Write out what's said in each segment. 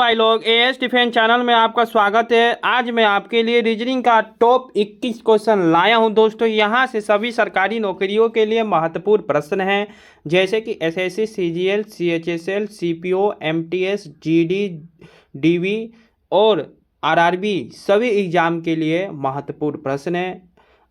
भाई लोग, as defence channel में आपका स्वागत है। आज मैं आपके लिए रीजनिंग का टॉप 21 क्वेश्चन लाया हूं दोस्तों। यहां से सभी सरकारी नौकरियों के लिए महत्वपूर्ण प्रश्न हैं, जैसे कि SSC, CGL, CHSL, CPO, MTS, GD, DV और आरआरबी सभी एग्जाम के लिए महत्वपूर्ण प्रश्न हैं।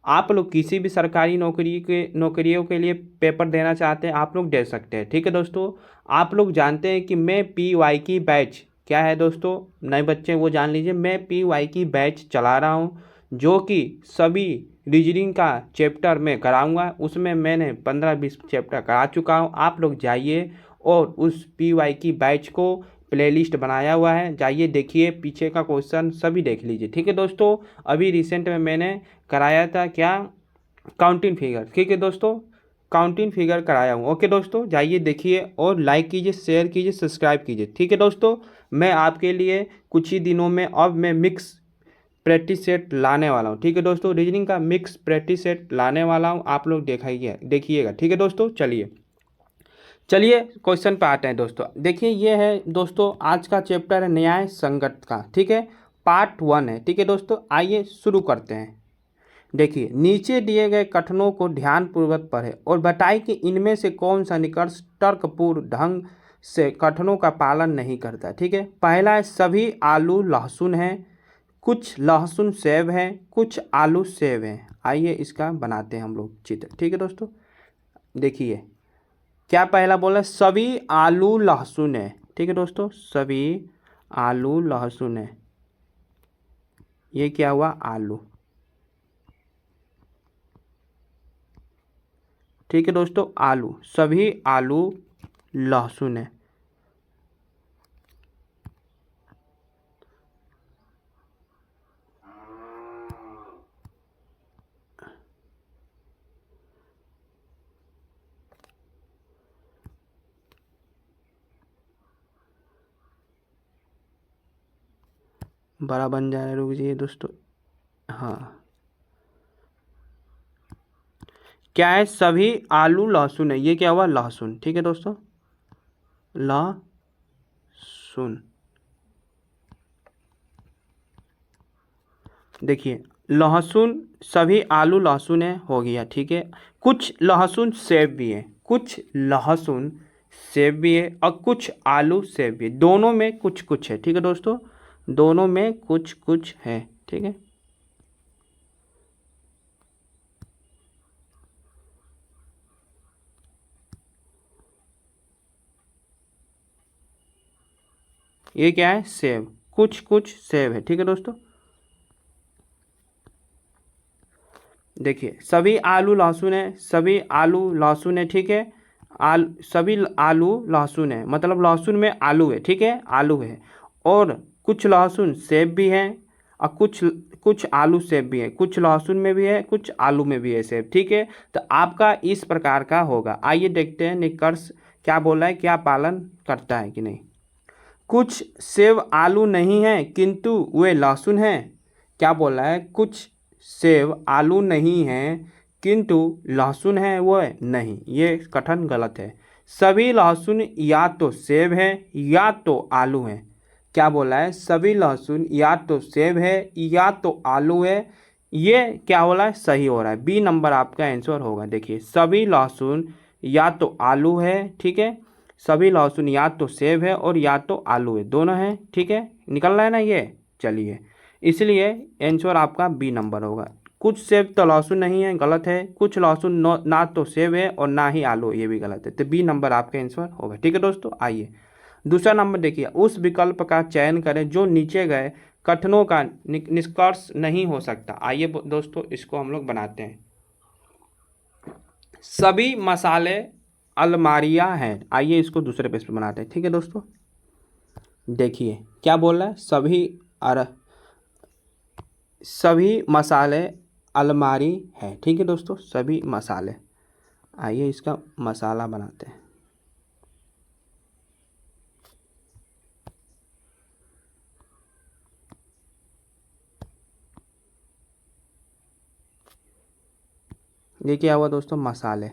आप लोग किसी भी सरकारी नौकरियों के लिए पेपर देना चाहते हैं, आप लोग दे सकते हैं। ठीक है दोस्तों, आप लोग जानते हैं कि मैं पीवाई की बैच क्या है दोस्तों, नए बच्चे वो जान लीजिए। मैं पीवाई की बैच चला रहा हूँ, जो कि सभी रीजनिंग का चैप्टर में कराऊंगा। उसमें मैंने 15-20 चैप्टर करा चुका हूँ। आप लोग जाइए और उस पीवाई की बैच को प्लेलिस्ट बनाया हुआ है, जाइए देखिए, पीछे का क्वेश्चन सभी देख लीजिए। ठीक है दोस्तों, अभी रिसेंट में मैंने कराया था क्या, काउंटिंग फिगर। ठीक है दोस्तों, काउंटिंग फिगर कराया हूँ। ओके दोस्तों, जाइए देखिए और लाइक कीजिए, शेयर कीजिए, सब्सक्राइब कीजिए। ठीक है दोस्तों, मैं आपके लिए कुछ ही दिनों में अब मैं मिक्स प्रैक्टिस सेट लाने वाला हूँ। ठीक है दोस्तों, रीजनिंग का मिक्स प्रैक्टिस सेट लाने वाला हूँ, आप लोग देखिएगा। ठीक है दोस्तों, चलिए क्वेश्चन पे आते हैं दोस्तों। देखिए, ये है दोस्तों आज का चैप्टर है न्याय संगत का। ठीक है, पार्ट 1 है। ठीक है दोस्तों, आइए शुरू करते हैं। देखिए, नीचे दिए गए कथनों को ध्यानपूर्वक पढ़ें और बताएं कि इनमें से कौन सा निष्कर्ष तर्कपूर्ण ढंग से कथनों का पालन नहीं करता। ठीक है, पहला है सभी आलू लहसुन हैं, कुछ लहसुन सेब हैं, कुछ आलू सेब हैं। आइए इसका बनाते हैं हम लोग चित्र। ठीक है दोस्तों, देखिए क्या पहला बोला, सभी आलू लहसुन है। ठीक है दोस्तों, सभी आलू लहसुन है। ये क्या हुआ, आलू। ठीक है दोस्तों, आलू, सभी आलू लहसुन है। बड़ा बन जा रहा है, रुक जाइए दोस्तों। हाँ, क्या है, सभी आलू लहसुन है। ये क्या हुआ, लहसुन। ठीक है दोस्तों, लहसुन। देखिए, लहसुन, सभी आलू लहसुन है, हो गया। ठीक है, कुछ लहसुन सेब भी है, कुछ लहसुन सेब भी है और कुछ आलू सेब भी है। दोनों में कुछ कुछ है। ठीक है दोस्तों, दोनों में कुछ कुछ है। ठीक है, ये क्या है, सेब, कुछ कुछ सेब है। ठीक है दोस्तों, देखिए सभी आलू लहसुन है, सभी आलू लहसुन है। ठीक है, सभी आलू लहसुन है, मतलब लहसुन में आलू है। ठीक है, आलू है और कुछ लहसुन सेब भी है और कुछ कुछ आलू सेब भी है। कुछ लहसुन में भी है, कुछ आलू में भी है सेब। ठीक है, तो आपका इस प्रकार का होगा। आइए देखते हैं निष्कर्ष क्या बोला है, क्या पालन करता है कि नहीं। कुछ सेब आलू नहीं है किंतु वे लहसुन हैं। क्या बोला है, कुछ सेब आलू नहीं है किंतु लहसुन है वो नहीं, ये कथन गलत है। सभी लहसुन या तो सेब है या तो आलू है। क्या बोला है, सभी लहसुन या तो सेब है या तो आलू है। ये क्या हो रहा है, सही हो रहा है। बी नंबर आपका आंसर होगा। देखिए, सभी लहसुन या तो आलू है। ठीक है, सभी लहसुन या तो सेब है और या तो आलू है, दोनों है। ठीक है, निकल रहा है ना ये। चलिए, इसलिए आंसर आपका बी नंबर होगा। कुछ सेब तो लहसुन नहीं है, गलत है। कुछ लहसुन ना तो सेब है और ना ही आलू, ये भी गलत है। तो बी नंबर आपका आंसर होगा। ठीक है दोस्तों, आइए दूसरा नंबर देखिए, उस विकल्प का चयन करें जो नीचे गए कथनों का निष्कर्ष नहीं हो सकता। आइए दोस्तों, इसको हम लोग बनाते हैं। सभी मसाले अलमारियां हैं। आइए इसको दूसरे पेज पे बनाते हैं। ठीक है दोस्तों, देखिए क्या बोल रहा है, सभी मसाले अलमारी है। ठीक है दोस्तों, सभी मसाले। आइए इसका मसाला बनाते हैं। ये क्या हुआ दोस्तों, मसाले,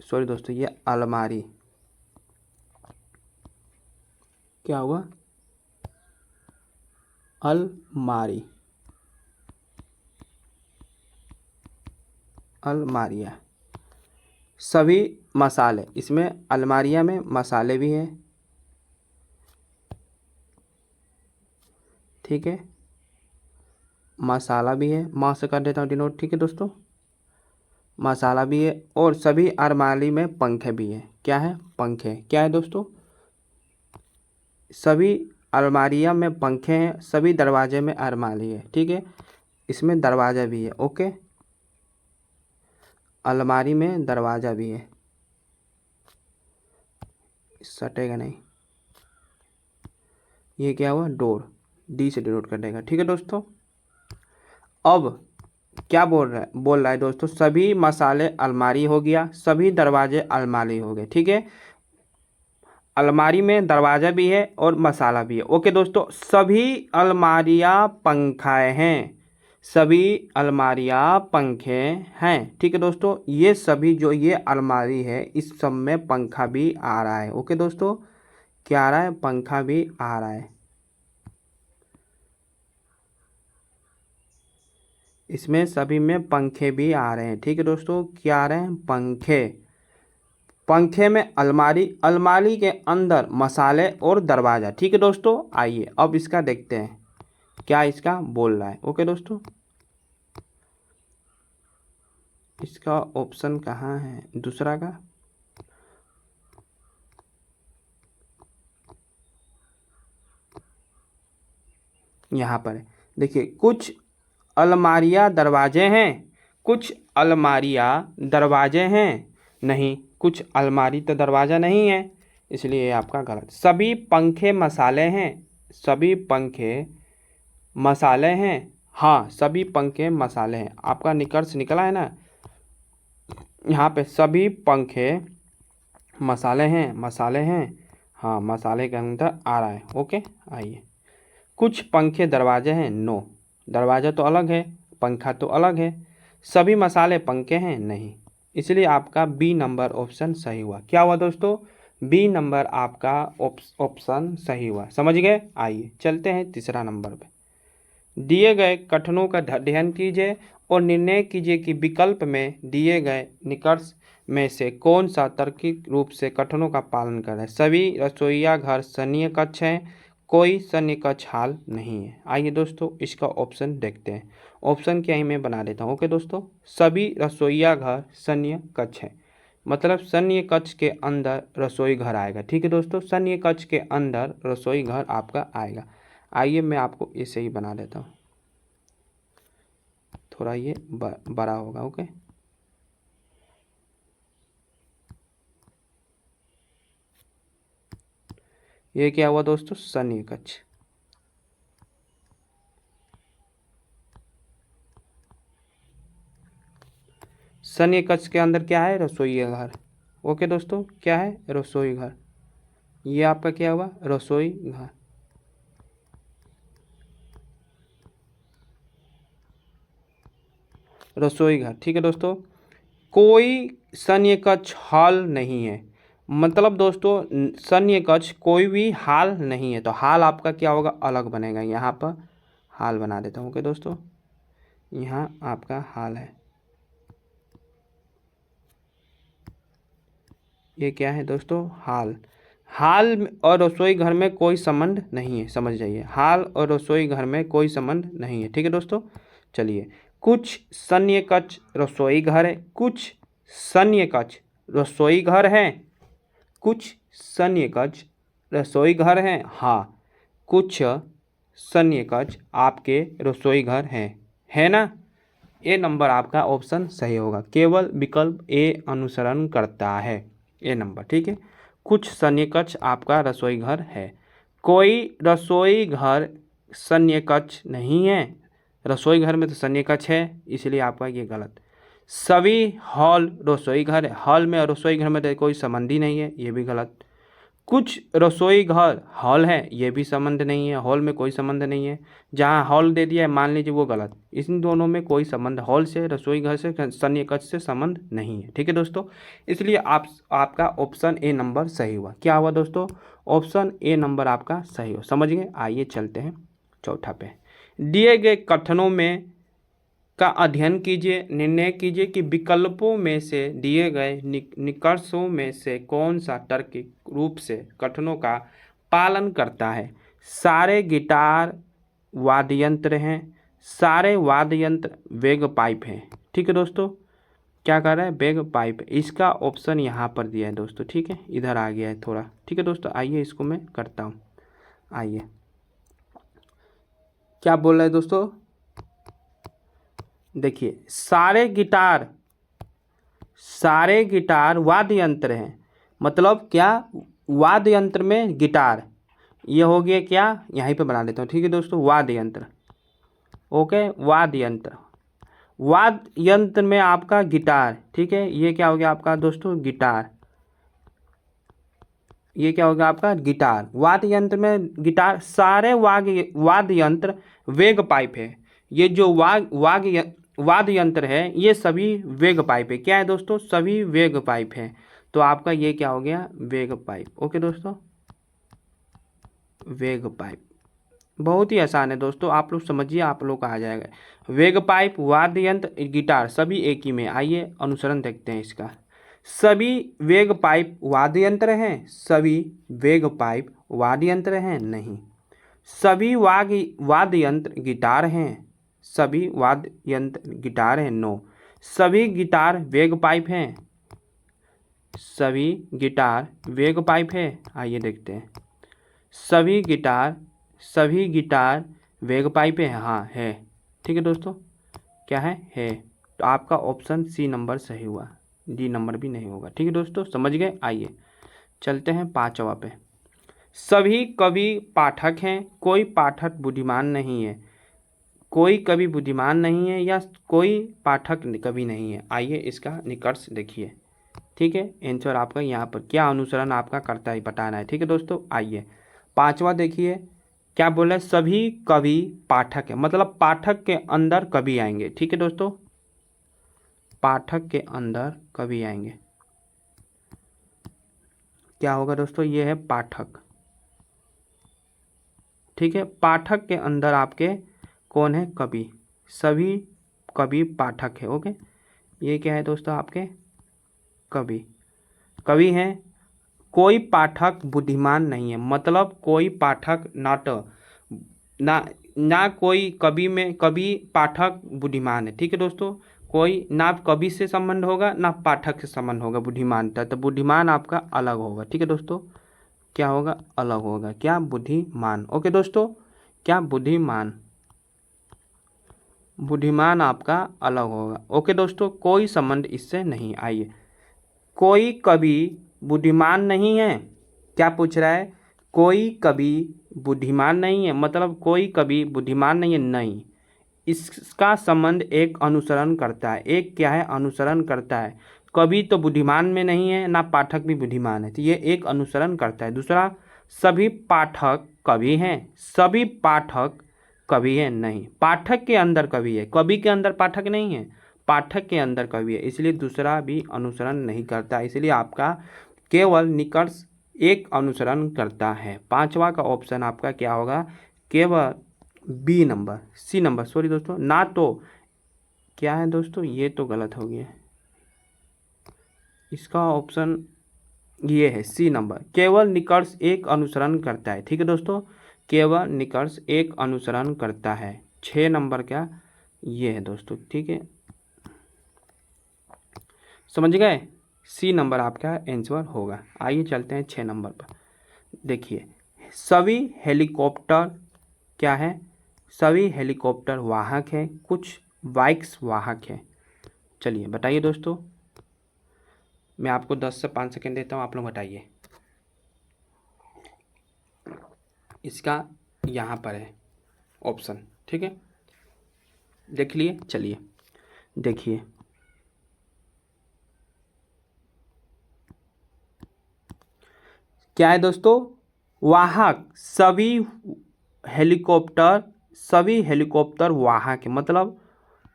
सॉरी दोस्तों, ये अलमारी। क्या हुआ, अलमारी, अलमारियाँ। सभी मसाले, इसमें अलमारियाँ में मसाले भी हैं, ठीक है, मसाला भी है, माँ से कर देता हूँ डिनोट, ठीक है दोस्तों, मसाला भी है। और सभी अलमारी में पंखे भी हैं। क्या है, पंखे, क्या है दोस्तों, सभी अलमारियाँ में पंखे हैं, सभी दरवाजे में अलमारी है, ठीक है, इसमें दरवाज़ा भी है, ओके, अलमारी में दरवाज़ा भी है, सटेगा नहीं, ये क्या हुआ, डोर, डी से डिनोट कर देगा, ठीक है दोस्तों। अब क्या बोल रहा है दोस्तों, सभी मसाले अलमारी हो गया, सभी दरवाजे अलमारी हो गए, ठीक है, अलमारी में दरवाज़ा भी है और मसाला भी है, ओके दोस्तों। सभी अलमारियाँ पंखाए हैं, सभी अलमारियाँ पंखे हैं, ठीक है दोस्तों। ये सभी जो ये अलमारी है इस सब में पंखा भी आ रहा है, ओके दोस्तों, क्या आ रहा है, पंखा भी आ रहा है, इसमें सभी में पंखे भी आ रहे हैं, ठीक है दोस्तों, क्या आ रहे हैं, पंखे, पंखे में अलमारी, अलमारी के अंदर मसाले और दरवाज़ा, ठीक है दोस्तों। आइए अब इसका देखते हैं क्या इसका बोल रहा है, ओके दोस्तों। इसका ऑप्शन कहाँ है दूसरा का, यहाँ पर है, देखिए, कुछ अलमारियाँ दरवाजे हैं, कुछ अलमारियाँ दरवाजे हैं, नहीं, कुछ अलमारी तो दरवाज़ा नहीं है, इसलिए ये आपका गलत। सभी पंखे मसाले हैं, सभी पंखे मसाले हैं, हाँ, सभी पंखे मसाले हैं, आपका निष्कर्ष निकला है ना, यहाँ पे सभी पंखे मसाले हैं, मसाले हैं, हाँ, मसाले के अंदर आ रहा है, ओके। आइए, कुछ पंखे दरवाजे हैं, नो, दरवाज़ा तो अलग है, पंखा तो अलग है, सभी मसाले पंखे हैं, नहीं, इसलिए आपका बी नंबर ऑप्शन सही हुआ। क्या हुआ दोस्तों, बी नंबर आपका ऑप्शन सही हुआ, समझ गए। आइए चलते हैं तीसरा नंबर पे। दिए गए कथनों का अध्ययन कीजिए और निर्णय कीजिए कि विकल्प में दिए गए निष्कर्ष में से कौन सा तार्किक रूप से कथनों का पालन कर रहा है। सभी रसोईया घर सैन्य कक्ष हैं, कोई सैन्य कक्ष हाल नहीं है। आइए दोस्तों इसका ऑप्शन देखते हैं, ऑप्शन क्या ही मैं बना देता हूँ, ओके दोस्तों। सभी रसोईया घर सैन्य कक्ष है, मतलब सैन्य कक्ष के अंदर रसोई घर आएगा, ठीक है दोस्तों, सैन्य कक्ष के अंदर रसोई घर आपका आएगा। आइए मैं आपको इसे ही बना देता हूँ, थोड़ा ये बड़ा होगा, ओके। ये क्या हुआ दोस्तों, सैन्य कक्ष, सैन्य कक्ष के अंदर क्या है, रसोई घर, ओके दोस्तों, क्या है, रसोई घर, ये आपका क्या हुआ, रसोई घर, रसोई घर, ठीक है दोस्तों। कोई सैन्य कक्ष हॉल नहीं है, मतलब दोस्तों सैन्य कक्ष कोई भी हाल नहीं है, तो हाल आपका क्या होगा, अलग बनेगा, यहाँ पर हाल बना देता हूँ, ओके दोस्तों, यहाँ आपका हाल है, ये क्या है दोस्तों, हाल, हाल और रसोई घर में कोई संबंध नहीं है, समझ जाइए, हाल और रसोई घर में कोई संबंध नहीं है, ठीक है दोस्तों। चलिए, कुछ सैन्य कक्ष रसोई घर है, कुछ सैन्य कक्ष रसोई घर है, कुछ सैन्य कक्ष रसोई घर हैं, हाँ, कुछ सैन्य कक्ष आपके रसोई घर हैं, है ना। ए नंबर आपका ऑप्शन सही होगा, केवल विकल्प ए अनुसरण करता है, ए नंबर, ठीक है। कुछ सैन्य कक्ष आपका रसोई घर है, कोई रसोई घर सैन्य कक्ष नहीं है, रसोई घर में तो सैन्य कक्ष है, इसलिए आपका ये गलत। सभी हॉल रसोई घर है, हॉल में और रसोई घर में तो कोई संबंध ही नहीं है, ये भी गलत। कुछ रसोई घर हॉल है, ये भी संबंध नहीं है, हॉल में कोई संबंध नहीं है। जहाँ हॉल दे दिया है मान लीजिए वो गलत, इन दोनों में कोई संबंध, हॉल से रसोई घर से सन्निकट से संबंध नहीं है। ठीक है दोस्तों, इसलिए आपका ऑप्शन ए नंबर सही हुआ। क्या हुआ दोस्तों, ऑप्शन ए नंबर आपका सही हो। समझ गए। आइए चलते हैं चौथा पे। दिए गए कथनों में का अध्ययन कीजिए, निर्णय कीजिए कि विकल्पों में से दिए गए निष्कर्षों में से कौन सा तार्किक रूप से कथनों का पालन करता है। सारे गिटार वाद्य यंत्र हैं, सारे वाद्य यंत्र वेग पाइप हैं। ठीक है दोस्तों, क्या कर रहा है, वेग पाइप। इसका ऑप्शन यहाँ पर दिया है दोस्तों। ठीक है, इधर आ गया है थोड़ा। ठीक है दोस्तों, आइए इसको मैं करता हूँ। आइए, क्या बोल रहा है दोस्तों, देखिए सारे गिटार वाद्य यंत्र हैं, मतलब क्या, वाद्य यंत्र में गिटार, ये हो गया क्या, यहीं पे बना लेता हूँ। ठीक है दोस्तों, वाद्य यंत्र, ओके, वाद्य यंत्र में आपका गिटार। ठीक है, ये क्या हो गया आपका दोस्तों, गिटार, ये क्या हो गया आपका गिटार, वाद्य यंत्र में गिटार। सारे वाद्य यंत्र वेग पाइप है। ये जो वाद्य यंत्र है ये सभी वेग पाइप है। क्या है दोस्तों, सभी वेग पाइप है। तो आपका ये क्या हो गया, वेग पाइप। ओके दोस्तों, वेग पाइप बहुत ही आसान है दोस्तों, आप लोग समझिए, आप लोग का आ जाएगा। वेग पाइप, वाद्य यंत्र, गिटार सभी एक ही में। आइए अनुसरण देखते हैं इसका। सभी वेग पाइप वाद्य यंत्र हैं, सभी वेग पाइप वाद्य यंत्र हैं, नहीं। सभी वाद्य यंत्र गिटार हैं, सभी वाद्य यंत्र गिटार हैं, नो। सभी गिटार वेग पाइप हैं, सभी गिटार वेग पाइप है। आइए देखते हैं, सभी गिटार वेग पाइप है, हाँ है। ठीक है दोस्तों, क्या है। तो आपका ऑप्शन सी नंबर सही हुआ, डी नंबर भी नहीं होगा। ठीक है दोस्तों, समझ गए। आइए चलते हैं पांचवा पे। सभी कवि पाठक हैं, कोई पाठक बुद्धिमान नहीं है। कोई कवि बुद्धिमान नहीं है या कोई पाठक कवि नहीं है। आइए इसका निष्कर्ष देखिए। ठीक है, आंसर आपका यहाँ पर क्या अनुसरण आपका करता है बताना है। ठीक है दोस्तों, आइए पांचवा देखिए, क्या बोला है, सभी कवि पाठक है, मतलब पाठक के अंदर कवि आएंगे। ठीक है दोस्तों, पाठक के अंदर कवि आएंगे। क्या होगा दोस्तों, ये है पाठक। ठीक है, पाठक के अंदर आपके कौन है, कवि। सभी कवि पाठक है। ओके, ये क्या है दोस्तों, आपके कवि हैं। कोई पाठक बुद्धिमान नहीं है, मतलब कोई पाठक ना कोई कवि में कवि पाठक बुद्धिमान है। ठीक है दोस्तों, कोई ना कवि से संबंध होगा ना पाठक से संबंध होगा बुद्धिमानता, तो बुद्धिमान आपका अलग होगा। ठीक है दोस्तों, क्या होगा, अलग होगा, क्या, बुद्धिमान। ओके दोस्तों, क्या, बुद्धिमान आपका अलग होगा। ओके दोस्तों, कोई संबंध इससे नहीं। आइए, कोई कवि बुद्धिमान नहीं है, क्या पूछ रहा है, कोई कवि बुद्धिमान नहीं है, मतलब कोई कवि बुद्धिमान नहीं है, नहीं। इसका संबंध एक अनुसरण करता है, एक क्या है, अनुसरण करता है। कवि तो बुद्धिमान में नहीं है, ना पाठक भी बुद्धिमान है, तो ये एक अनुसरण करता है। दूसरा, सभी पाठक कवि हैं, सभी पाठक कवि है, नहीं। पाठक के अंदर कवि है, कवि के अंदर पाठक नहीं है, पाठक के अंदर कवि है, इसलिए दूसरा भी अनुसरण नहीं करता। इसलिए आपका केवल निष्कर्ष एक अनुसरण करता है। पांचवा का ऑप्शन आपका क्या होगा, केवल B number, C number, sorry दोस्तों, ना तो क्या है दोस्तों, ये तो गलत हो गया, इसका ऑप्शन ये है सी नंबर, केवल निष्कर्ष एक अनुसरण करता है। ठीक है दोस्तों, केवल निष्कर्ष एक अनुसरण करता है। 6 नंबर क्या, ये है दोस्तों। ठीक है, समझ गए, सी नंबर आपका आंसर होगा। आइए चलते हैं 6 नंबर पर। देखिए, सभी हेलीकॉप्टर क्या है, सभी हेलीकॉप्टर वाहक हैं, कुछ बाइक्स वाहक हैं। चलिए बताइए दोस्तों, मैं आपको 10 से 5 सेकेंड देता हूँ, आप लोग बताइए। इसका यहाँ पर है ऑप्शन। ठीक है, देख लिए, चलिए देखिए, क्या है दोस्तों, वाहक, सभी हेलीकॉप्टर वाहक है, मतलब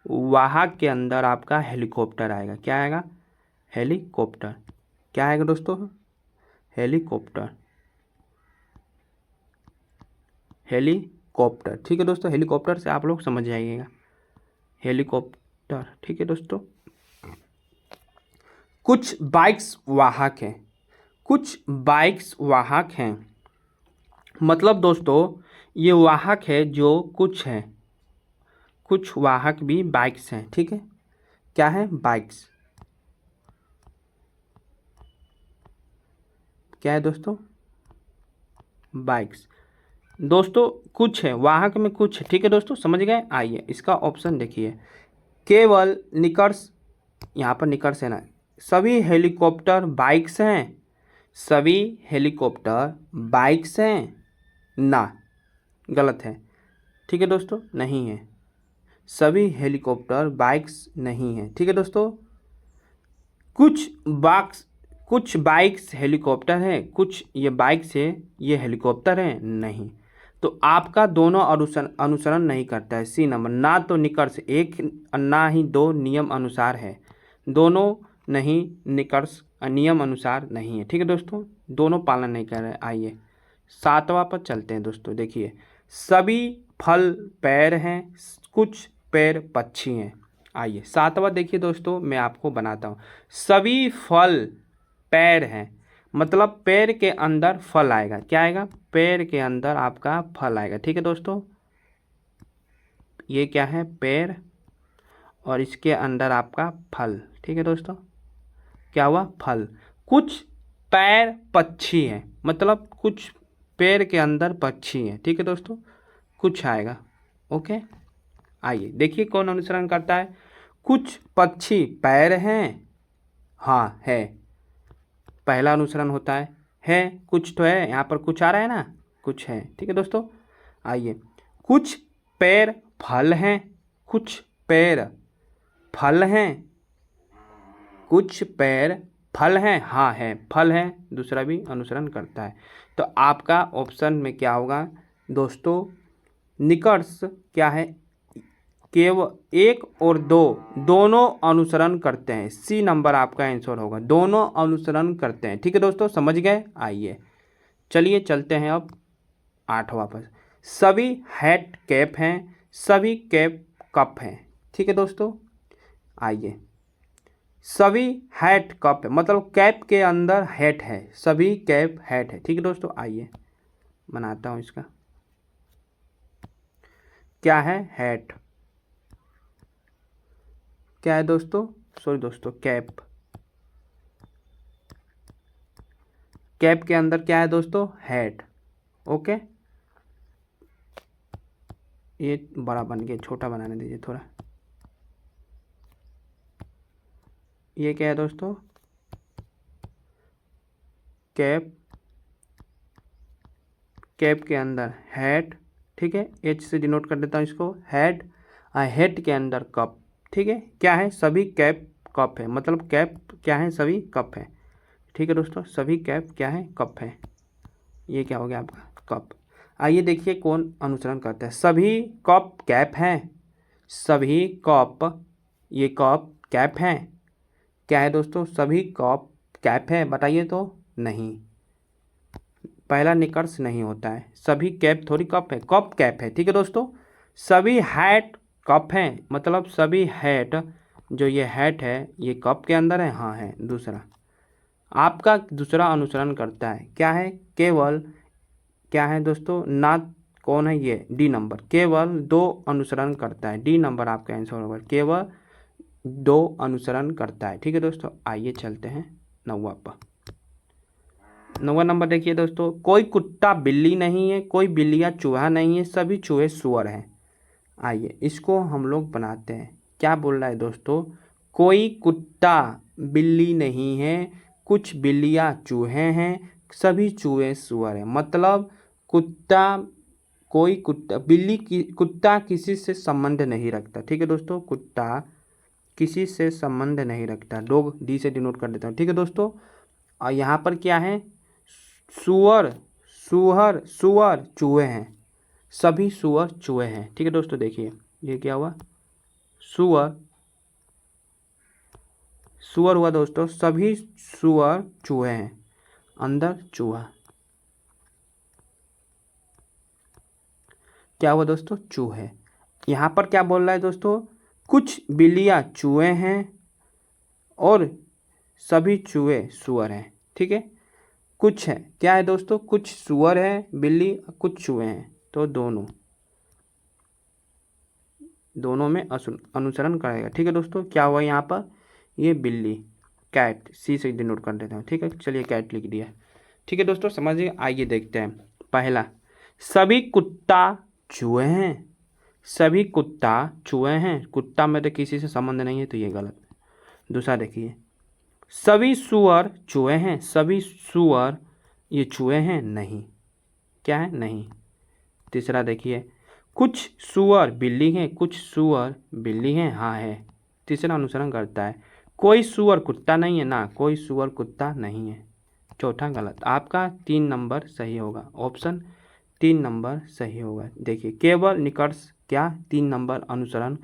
वाहक के अंदर आपका हेलीकॉप्टर आएगा। क्या आएगा, हेलीकॉप्टर। क्या आएगा दोस्तों, हेलीकॉप्टर, हेलीकॉप्टर। ठीक है दोस्तों, हेलीकॉप्टर से आप लोग समझ जाइएगा, हेलीकॉप्टर। ठीक है दोस्तों, कुछ बाइक्स वाहक हैं, कुछ बाइक्स वाहक हैं, मतलब दोस्तों ये वाहक है जो कुछ है, कुछ वाहक भी बाइक्स हैं। ठीक है, क्या है, बाइक्स। क्या है दोस्तों, बाइक्स। दोस्तों कुछ है, वाहक में कुछ है। ठीक है दोस्तों, समझ गए। आइए इसका ऑप्शन देखिए, केवल निकर्स, यहाँ पर निकर्स है ना, सभी हेलीकॉप्टर बाइक्स हैं, सभी हेलीकॉप्टर बाइक्स हैं ना, गलत है। ठीक है दोस्तों, नहीं है, सभी हेलीकॉप्टर बाइक्स नहीं है। ठीक है दोस्तों, कुछ बाइक्स हेलीकॉप्टर हैं, कुछ ये बाइक्स है, ये हेलीकॉप्टर हैं नहीं। तो आपका दोनों अनुसरण नहीं करता है। सी नंबर, ना तो निकर्ष एक ना ही दो नियम अनुसार है, दोनों नहीं, निकर्ष नियम अनुसार नहीं है। ठीक है दोस्तों, दोनों पालन नहीं कर रहे। आइए 7वां पर चलते हैं दोस्तों। देखिए, सभी फल पैर हैं, कुछ पैर पक्षी हैं। आइए 7वां देखिए दोस्तों, मैं आपको बनाता हूँ। सभी फल पैर हैं, मतलब पैर के अंदर फल आएगा। क्या आएगा, पैर के अंदर आपका फल आएगा। ठीक है दोस्तों, ये क्या है, पैर, और इसके अंदर आपका फल। ठीक है दोस्तों, क्या हुआ, फल। कुछ पैर पक्षी हैं, मतलब कुछ पैर के अंदर पक्षी हैं। ठीक है दोस्तों, कुछ आएगा। ओके, आइए देखिए कौन अनुसरण करता है। कुछ पक्षी पैर हैं, हाँ है, पहला अनुसरण होता है कुछ तो है, यहाँ पर कुछ आ रहा है ना, कुछ है। ठीक है दोस्तों, आइए, कुछ पैर फल हैं, कुछ पैर फल हैं, कुछ पैर फल हैं, हाँ है, फल हैं, दूसरा भी अनुसरण करता है। तो आपका ऑप्शन में क्या होगा दोस्तों, निकर्ष क्या है, केवल 1 और 2 दोनों अनुसरण करते हैं। सी नंबर आपका आंसर होगा, दोनों अनुसरण करते हैं। ठीक है दोस्तों, समझ गए। आइए चलिए चलते हैं अब 8वां पर। सभी हैट कैप हैं, सभी कैप कप हैं। ठीक है दोस्तों, आइए, सभी हैट कप है, मतलब कैप के अंदर हैट है, सभी कैप हैट है। ठीक है दोस्तों, आइए बनाता हूँ इसका। क्या है, हैट। क्या है दोस्तों, सॉरी दोस्तों, कैप। कैप के अंदर क्या है दोस्तों, हैट। ओके, ये बड़ा बन गया, छोटा बनाने दीजिए थोड़ा। ये क्या है दोस्तों, कैप, कैप के अंदर हैट। ठीक है, एच से डिनोट कर देता हूँ इसको, हैट। हैट के अंदर कप। ठीक है, क्या है, सभी कैप कप है, मतलब कैप क्या है, सभी कप है। ठीक है दोस्तों, सभी कैप क्या है, कप है। ये क्या हो गया आपका, कप। आइए देखिए कौन अनुसरण करता है। सभी कप कैप हैं, सभी कप, ये कप कैप हैं। क्या है दोस्तों, सभी कप कैप है, बताइए तो। नहीं, पहला निकर्ष नहीं होता है, सभी कैप थोड़ी कप है, कप कैप है। ठीक है दोस्तों, सभी हैट कप हैं, मतलब सभी हैट, जो ये हैट है ये कप के अंदर है, हाँ है। दूसरा आपका दूसरा अनुसरण करता है, क्या है, केवल, क्या है दोस्तों, ना, कौन है ये, डी नंबर, केवल 2 अनुसरण करता है। डी नंबर आपका आंसर होगा, केवल 2 अनुसरण करता है। ठीक है दोस्तों, आइए चलते हैं 9वां पर। 9वां नंबर देखिए दोस्तों, कोई कुत्ता बिल्ली नहीं है, कोई बिल्लियाँ चूहा नहीं है, सभी चूहे सुअर हैं। आइए इसको हम लोग बनाते हैं। क्या बोल रहा है दोस्तों, कोई कुत्ता बिल्ली नहीं है, कुछ बिल्लियाँ चूहे हैं, सभी चूहे सुअर हैं। मतलब कुत्ता, कोई कुत्ता, बिल्ली की, कुत्ता किसी से संबंध नहीं रखता। ठीक है दोस्तों, कुत्ता किसी से संबंध नहीं रखता। लोग डी से डिनोट कर देता हूँ। ठीक है दोस्तों, और यहाँ पर क्या है, सुअर, सुअर, सुअर चूहे हैं, सभी सुअर चूहे हैं। ठीक है दोस्तों, देखिए ये क्या हुआ, सुअर, सुअर हुआ दोस्तों, सभी सुअर चूहे हैं, अंदर चूहा, क्या हुआ दोस्तों, चूहे। यहाँ पर क्या बोल रहा है दोस्तों, कुछ बिल्लियाँ चूहे हैं और सभी चूहे सुअर हैं। ठीक है, कुछ है, क्या है दोस्तों, कुछ सुअर है बिल्ली, कुछ चूहे हैं, तो दोनों में अनुसरण करेगा। ठीक है दोस्तों, क्या हुआ यहाँ पर, ये बिल्ली, कैट, सी से डिनोट कर देते हैं। ठीक है, चलिए कैट लिख दिया। ठीक है दोस्तों, समझिए, आइए देखते हैं। पहला, सभी कुत्ता चूहे हैं, सभी कुत्ता चूहे हैं, कुत्ता में तो किसी से संबंध नहीं है, तो ये गलत। दूसरा देखिए, सभी सुअर चूहे हैं, सभी सुअर ये चूहे हैं, नहीं, क्या है, नहीं। तीसरा देखिए, कुछ सुअर बिल्ली हैं, कुछ सुअर बिल्ली हैं, हाँ है, तीसरा अनुसरण करता है। कोई सुअर कुत्ता नहीं है, ना कोई सुअर कुत्ता नहीं है, चौथा गलत। आपका 3 नंबर सही होगा, ऑप्शन 3 नंबर सही होगा। देखिए, केवल निकर्ष क्या 3 नंबर अनुसरण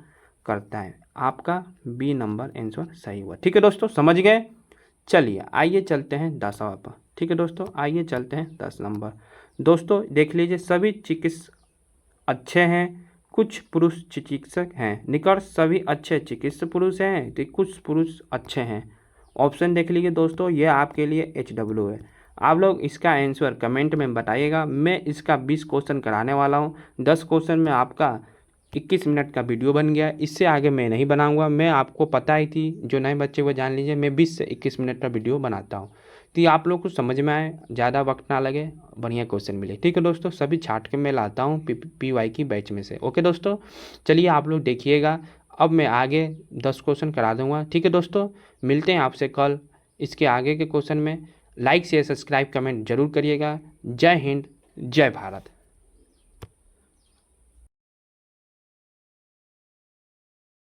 करता है, आपका बी नंबर आंसर सही हुआ। ठीक है दोस्तों, समझ गए। चलिए आइए चलते हैं 10वां पर। ठीक है दोस्तों, आइए चलते हैं 10 नंबर। दोस्तों देख लीजिए, सभी चिकित्सक अच्छे हैं, कुछ पुरुष चिकित्सक हैं, निकर्ष सभी अच्छे चिकित्सक पुरुष हैं, तो कुछ पुरुष अच्छे हैं। ऑप्शन देख लीजिए दोस्तों, ये आपके लिए HW है। आप लोग इसका आंसर कमेंट में बताइएगा। मैं इसका 20 क्वेश्चन कराने वाला हूँ, 10 क्वेश्चन में आपका 21 मिनट का वीडियो बन गया, इससे आगे मैं नहीं बनाऊंगा। मैं आपको पता ही थी, जो नए बच्चे वो जान लीजिए, मैं 20 से 21 मिनट का वीडियो बनाता हूँ, तो ये आप लोग को समझ में आए, ज़्यादा वक्त ना लगे, बढ़िया क्वेश्चन मिले। ठीक है दोस्तों, सभी छाट के मैं लाता हूँ PY की बैच में से। ओके दोस्तों, चलिए आप लोग देखिएगा, अब मैं आगे 10 क्वेश्चन करा दूँगा। ठीक है दोस्तों, मिलते हैं आपसे कल इसके आगे के क्वेश्चन में। लाइक शेयर सब्सक्राइब कमेंट जरूर करिएगा। जय हिंद, जय भारत।